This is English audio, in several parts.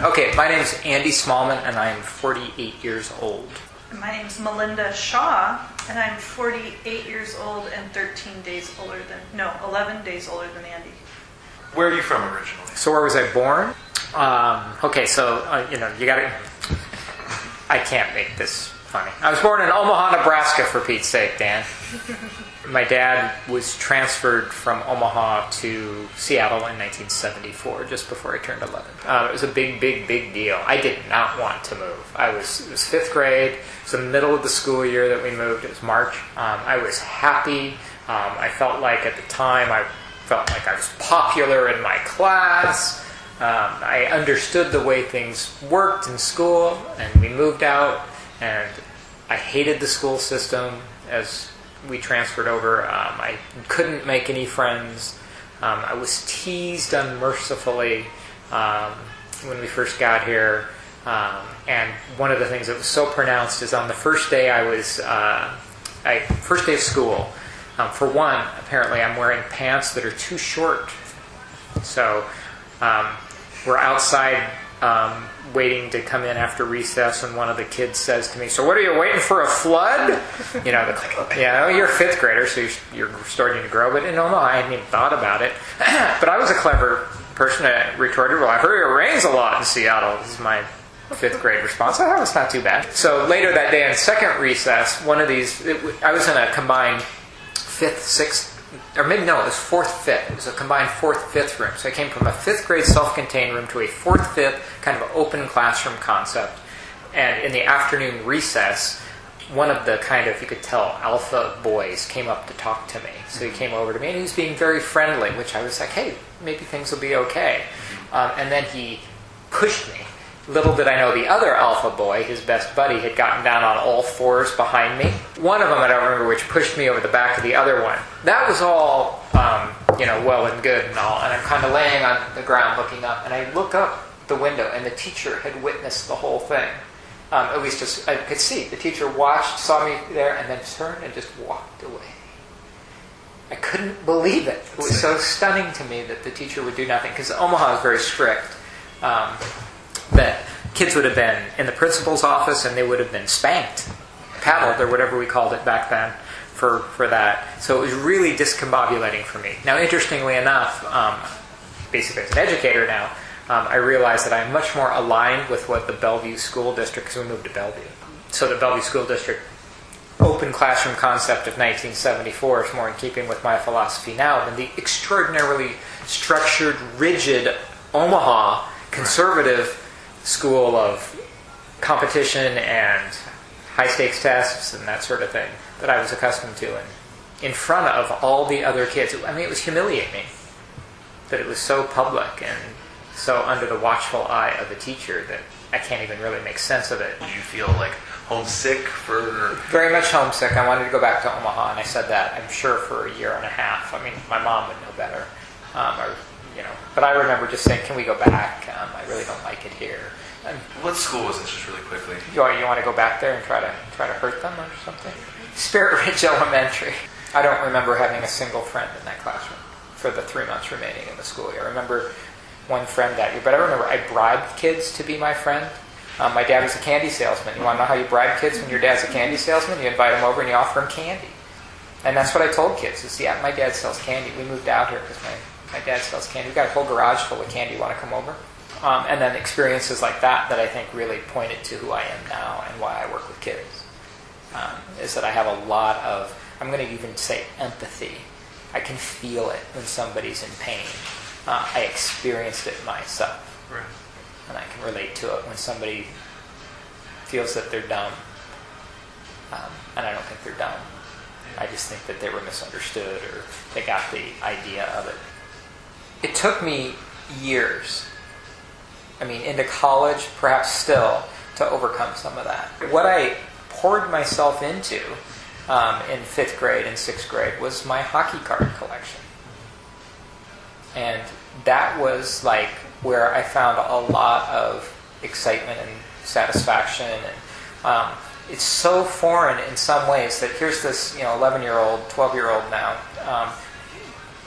Okay, my name is Andy Smallman, and I am 48 years old. My name is Melinda Shaw, and I'm 48 years old and 11 days older than Andy. Where are you from originally? So where was I born? You gotta... I can't make this funny. I was born in Omaha, Nebraska, for Pete's sake, Dan. My dad was transferred from Omaha to Seattle in 1974, just before I turned 11. It was a big deal. I did not want to move. It was 5th grade. It was the middle of the school year that we moved. It was March. I was happy. I felt like at the time I was popular in my class. I understood the way things worked in school, and we moved out, and I hated the school system as we transferred over. I couldn't make any friends. I was teased unmercifully when we first got here. And one of the things that was so pronounced is on the first day first day of school. For one, apparently I'm wearing pants that are too short. So we're outside waiting to come in after recess, and one of the kids says to me, "So what, are you waiting for a flood?" You're a 5th grader, so you're starting to grow. But in Omaha, I hadn't even thought about it. But I was a clever person. I retorted, "Well, I heard it rains a lot in Seattle." This is my 5th grade response. I thought it was not too bad. So later that day in second recess, I was in a combined 5th, 6th, or maybe no, it was 4th, 5th. It was a combined 4th, 5th room. So I came from a 5th grade self-contained room to a 4th, 5th kind of open classroom concept. And in the afternoon recess, one of the kind of, you could tell, alpha boys came up to talk to me. So he came over to me and he was being very friendly, which I was like, hey, maybe things will be okay. And then he pushed me. Little did I know the other alpha boy, his best buddy, had gotten down on all fours behind me. One of them, I don't remember which, pushed me over the back of the other one. That was all, well and good and all. And I'm kind of laying on the ground looking up, and I look up the window, and the teacher had witnessed the whole thing. At least just, I could see. The teacher watched, saw me there, and then turned and just walked away. I couldn't believe it. It was so stunning to me that the teacher would do nothing, because Omaha is very strict. That kids would have been in the principal's office and they would have been spanked, paddled, or whatever we called it back then for that. So it was really discombobulating for me. Now, interestingly enough, basically as an educator now, I realized that I'm much more aligned with what the Bellevue School District, because we moved to Bellevue. So the Bellevue School District open classroom concept of 1974 is more in keeping with my philosophy now than the extraordinarily structured, rigid Omaha conservative school of competition and high-stakes tests and that sort of thing that I was accustomed to, and in front of all the other kids. I mean, it was humiliating that it was so public and so under the watchful eye of the teacher that I can't even really make sense of it. Did you feel like homesick for... Very much homesick. I wanted to go back to Omaha, and I said that, I'm sure, for a year and a half. I mean, my mom would know better. But I remember just saying, can we go back? I really don't like it here. And what school was this, just really quickly? You want to go back there and try to hurt them or something? Spirit Ridge Elementary. I don't remember having a single friend in that classroom for the 3 months remaining in the school year. I remember one friend that year, but I remember I bribed kids to be my friend. My dad was a candy salesman. You want to know how you bribe kids when your dad's a candy salesman? You invite them over and you offer them candy. And that's what I told kids, is, yeah, my dad sells candy. We moved out here because my dad sells candy. We've got a whole garage full of candy. You want to come over? And then experiences like that I think really pointed to who I am now and why I work with kids. Is that I have a lot of, I'm going to even say, empathy. I can feel it when somebody's in pain. I experienced it myself. Right. And I can relate to it when somebody feels that they're dumb. And I don't think they're dumb. I just think that they were misunderstood, or they got the idea of it. It took me years, into college, perhaps still, to overcome some of that. What I poured myself into in 5th grade and 6th grade was my hockey card collection. And that was like where I found a lot of excitement and satisfaction. And it's so foreign in some ways that here's this 11-year-old, 12-year-old now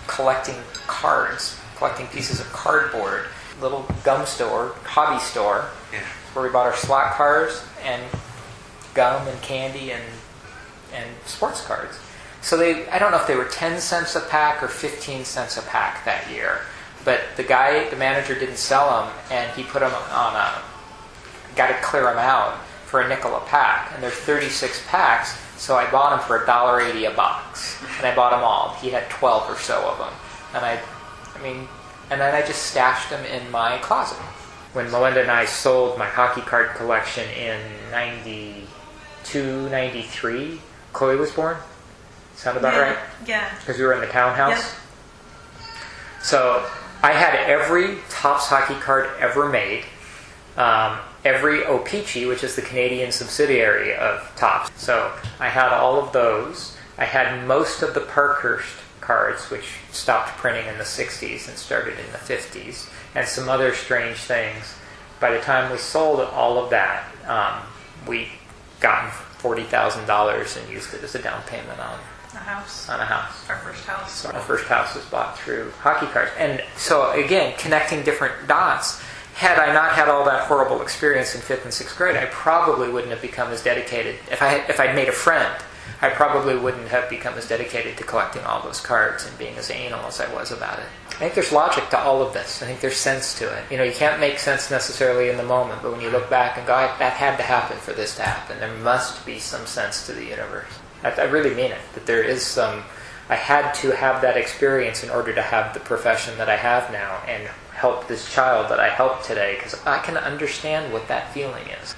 collecting cards, collecting pieces of cardboard little gum store, hobby store, Yeah. where we bought our slot cars and gum and candy and sports cards. So I don't know if they were 10 cents a pack or 15 cents a pack that year, but the manager didn't sell them, and he put them got to clear them out for a nickel a pack, and there's 36 packs, so I bought them for $1.80 a box, and I bought them all. He had 12 or so of them, and then I just stashed them in my closet. When Melinda and I sold my hockey card collection in 92, 93, Chloe was born. Sound about right? Yeah. Because we were in the townhouse. Yep. So I had every Topps hockey card ever made, every O-Pee-Chee, which is the Canadian subsidiary of Topps. So I had all of those. I had most of the Parkhurst cards, which stopped printing in the 60s and started in the 50s, and some other strange things. By the time we sold all of that, we gotten $40,000 and used it as a down payment on A house. a house. Our first house. So our first house was bought through hockey cards. And so, again, connecting different dots, had I not had all that horrible experience in 5th and 6th grade, I probably wouldn't have become as dedicated. If I'd made a friend, I probably wouldn't have become as dedicated to collecting all those cards and being as anal as I was about it. I think there's logic to all of this. I think there's sense to it. You can't make sense necessarily in the moment, but when you look back and go, that had to happen for this to happen, there must be some sense to the universe. I really mean it, that there is some... I had to have that experience in order to have the profession that I have now and help this child that I helped today, because I can understand what that feeling is.